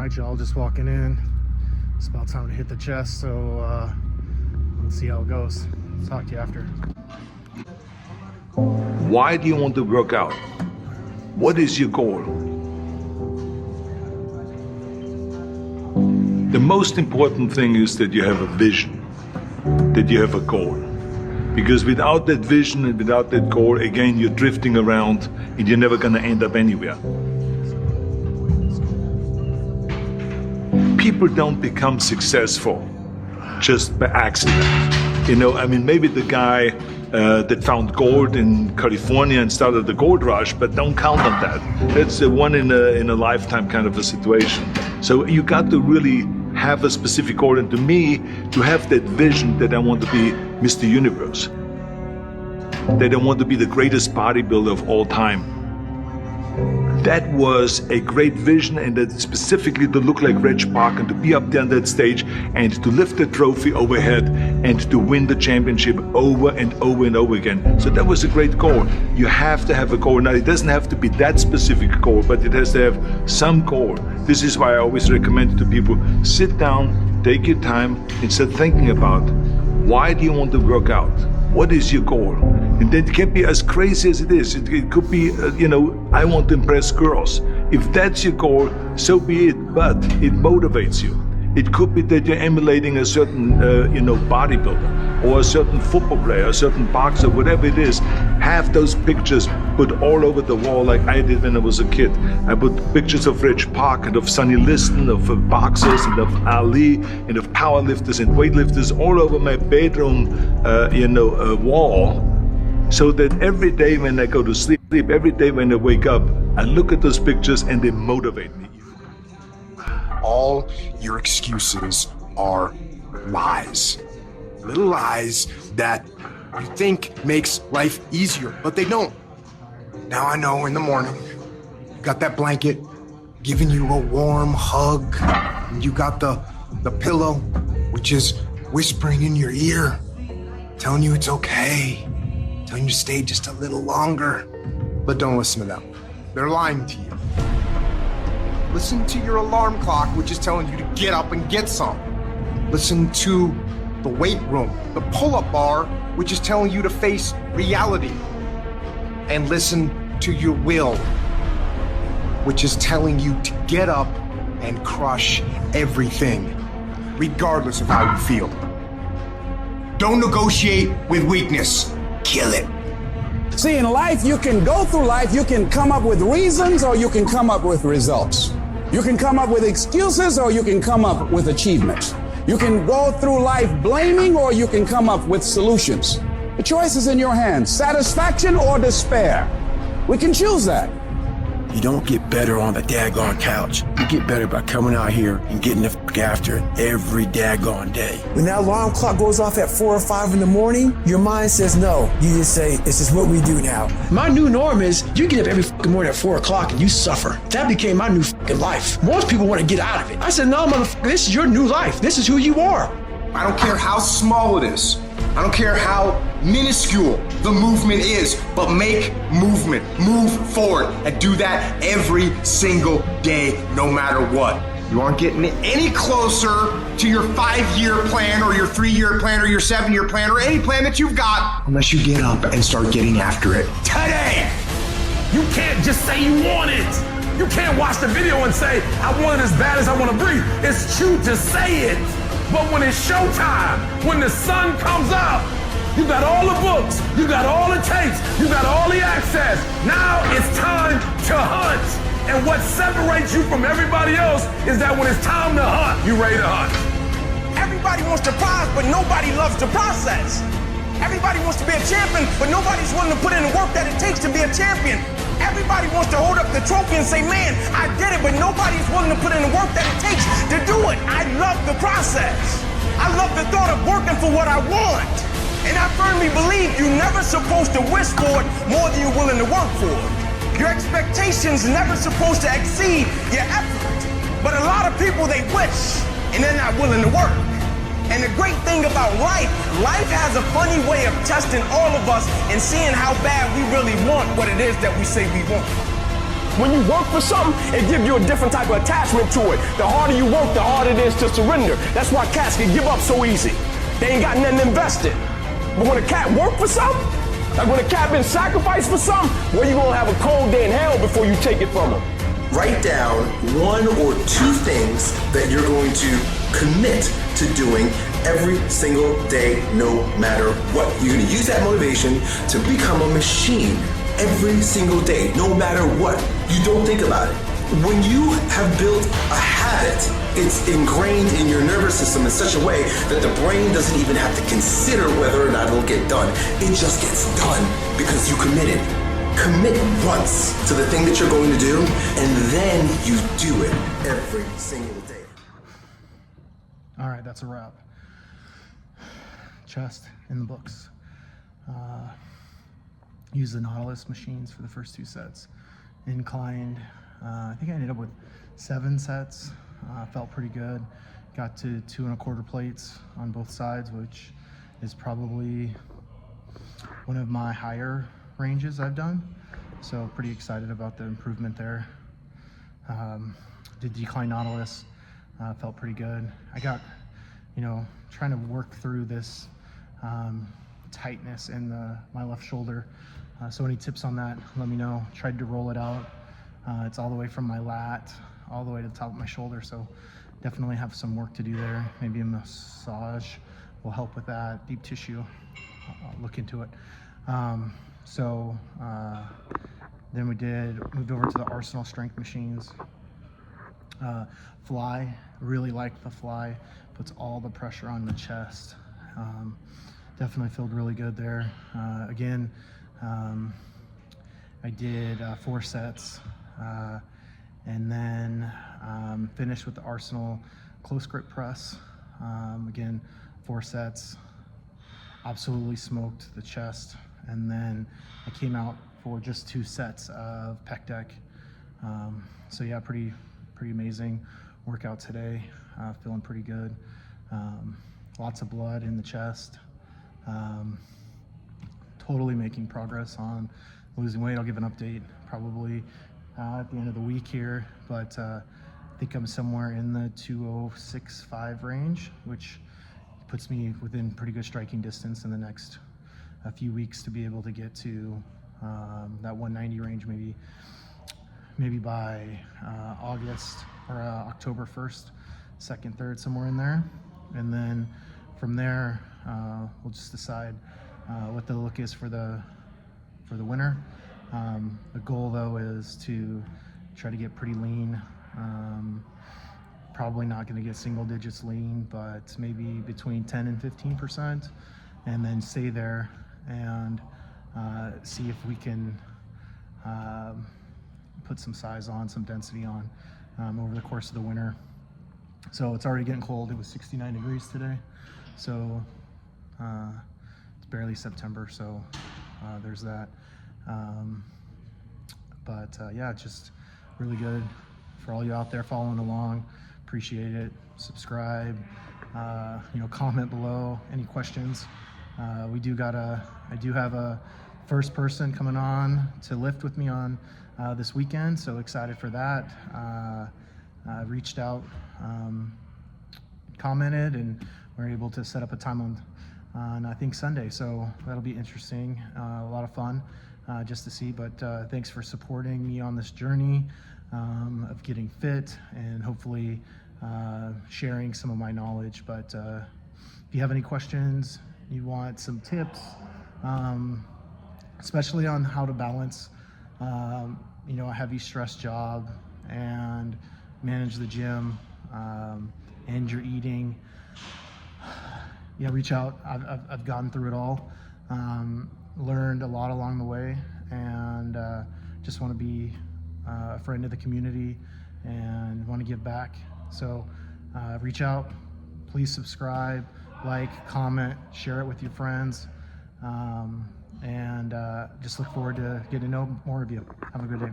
Alright, y'all, just walking in. It's about time to hit the chest, so let's see how it goes. Talk to you after. Why do you want to work out? What is your goal? The most important thing is that you have a vision, that you have a goal. Because without that vision and without that goal, again, you're drifting around and you're never going to end up anywhere. People don't become successful just by accident. You know, I mean, maybe the guy that found gold in California and started the gold rush, but don't count on that. That's a one in a lifetime kind of a situation. So you got to really have a specific goal, and to me, to have that vision that I want to be Mr. Universe, that I want to be the greatest bodybuilder of all time. That was a great vision, and that specifically to look like Reg Park and to be up there on that stage and to lift the trophy overhead and to win the championship over and over and over again. So that was a great goal. You have to have a goal. Now, it doesn't have to be that specific goal, but it has to have some goal. This is why I always recommend to people, sit down, take your time, and start thinking about, why do you want to work out? What is your goal? And that can be as crazy as it is. It could be, I want to impress girls. If that's your goal, so be it, but it motivates you. It could be that you're emulating a certain, bodybuilder or a certain football player, a certain boxer, whatever it is. Have those pictures put all over the wall like I did when I was a kid. I put pictures of Reg Park and of Sonny Liston, of boxers and of Ali and of powerlifters and weightlifters all over my bedroom, wall. So that every day when I go to sleep, every day when I wake up, I look at those pictures and they motivate me. All your excuses are lies. Little lies that you think makes life easier, but they don't. Now I know in the morning, you got that blanket giving you a warm hug, and you got the pillow, which is whispering in your ear, telling you it's okay, telling you to stay just a little longer. But don't listen to them. They're lying to you. Listen to your alarm clock, which is telling you to get up and get some. Listen to the weight room, the pull-up bar, which is telling you to face reality. And listen to your will, which is telling you to get up and crush everything, regardless of how you feel. Don't negotiate with weakness. Kill it. See, in life, you can go through life, you can come up with reasons or you can come up with results. You can come up with excuses or you can come up with achievements. You can go through life blaming or you can come up with solutions. The choice is in your hands, satisfaction or despair. We can choose that. You don't get better on the daggone couch. You get better by coming out here and getting the f after it every daggone day. When that alarm clock goes off at 4 or 5 in the morning, your mind says no. You just say, this is what we do now. My new norm is you get up every fucking morning at 4 o'clock and you suffer. That became my new fucking life. Most people want to get out of it. I said, no, motherfucker, this is your new life. This is who you are. I don't care how small it is. I don't care how minuscule the movement is, but make movement, move forward, and do that every single day, no matter what. You aren't getting any closer to your 5-year plan or your 3-year plan or your 7-year plan or any plan that you've got unless you get up and start getting after it today. You can't just say you want it. You can't watch the video and say, I want it as bad as I want to breathe. It's true to say it. But when it's showtime, when the sun comes out, you got all the books, you got all the tapes, you got all the access. Now it's time to hunt. And what separates you from everybody else is that when it's time to hunt, you ready to hunt. Everybody wants to prize, but nobody loves the process. Everybody wants to be a champion, but nobody's willing to put in the work that it takes to be a champion. Everybody wants to hold up the trophy and say, man, I did it, but nobody's willing to put in the work that it takes to do it. I love the process. I love the thought of working for what I want. And I firmly believe you're never supposed to wish for it more than you're willing to work for it. Your expectations never supposed to exceed your effort. But a lot of people, they wish, and they're not willing to work. And the great thing about life has a funny way of testing all of us and seeing how bad we really want what it is that we say we want. When you work for something, it gives you a different type of attachment to it. The harder you work, the harder it is to surrender. That's why cats can give up so easy. They ain't got nothing invested. But when a cat work for something, like when a cat been sacrificed for something, well, you gonna have a cold day in hell before you take it from them. Write down 1 or 2 things that you're going to commit to doing every single day, no matter what. You're going to use that motivation to become a machine every single day, no matter what. You don't think about it. When you have built a habit, it's ingrained in your nervous system in such a way that the brain doesn't even have to consider whether or not it'll get done. It just gets done because you committed. Commit once to the thing that you're going to do, and then you do it every single day. All right, that's a wrap. Chest in the books. Use the Nautilus machines for the first 2 sets. Inclined, I think I ended up with 7 sets. Felt pretty good. Got to 2 1/4 plates on both sides, which is probably one of my higher ranges I've done. So pretty excited about the improvement there. Did decline Nautilus, felt pretty good. I got, trying to work through this tightness in my left shoulder. So any tips on that, let me know. Tried to roll it out. It's all the way from my lat all the way to the top of my shoulder. So definitely have some work to do there. Maybe a massage will help with that. Deep tissue, I'll look into it. Then we moved over to the Arsenal strength machines. Fly, really liked the fly. Puts all the pressure on the chest. Definitely felt really good there. Again, I did 4 sets and then finished with the Arsenal close grip press. Again, 4 sets. Absolutely smoked the chest. And then I came out for just 2 sets of pec deck. So yeah, pretty amazing workout today. Feeling pretty good. Lots of blood in the chest. Totally making progress on losing weight. I'll give an update probably at the end of the week here, but I think I'm somewhere in the 206.5 range, which puts me within pretty good striking distance in the next few weeks to be able to get to that 190 range, maybe by August or October 1st, 2nd, 3rd, somewhere in there. And then from there, we'll just decide what the look is for the winter. The goal though is to try to get pretty lean. Probably not going to get single digits lean, but maybe between 10 and 15%, and then stay there and see if we can put some size on, some density on over the course of the winter. So it's already getting cold. It was 69 degrees today. So it's barely September, so there's that. Yeah, just really good. For all you out there following along, appreciate it. Subscribe, comment below any questions. I do have a first person coming on to lift with me on this weekend, so excited for that. Reached out, commented, and we're able to set up a time on I think Sunday, so that'll be interesting. A lot of fun just to see, but thanks for supporting me on this journey of getting fit and hopefully sharing some of my knowledge. But if you have any questions, you want some tips, especially on how to balance a heavy stress job and manage the gym and your eating, reach out. I've gone through it all, learned a lot along the way, and just want to be a friend of the community and want to give back. So reach out, please subscribe, like, comment, share it with your friends, and just look forward to getting to know more of you. Have a good day.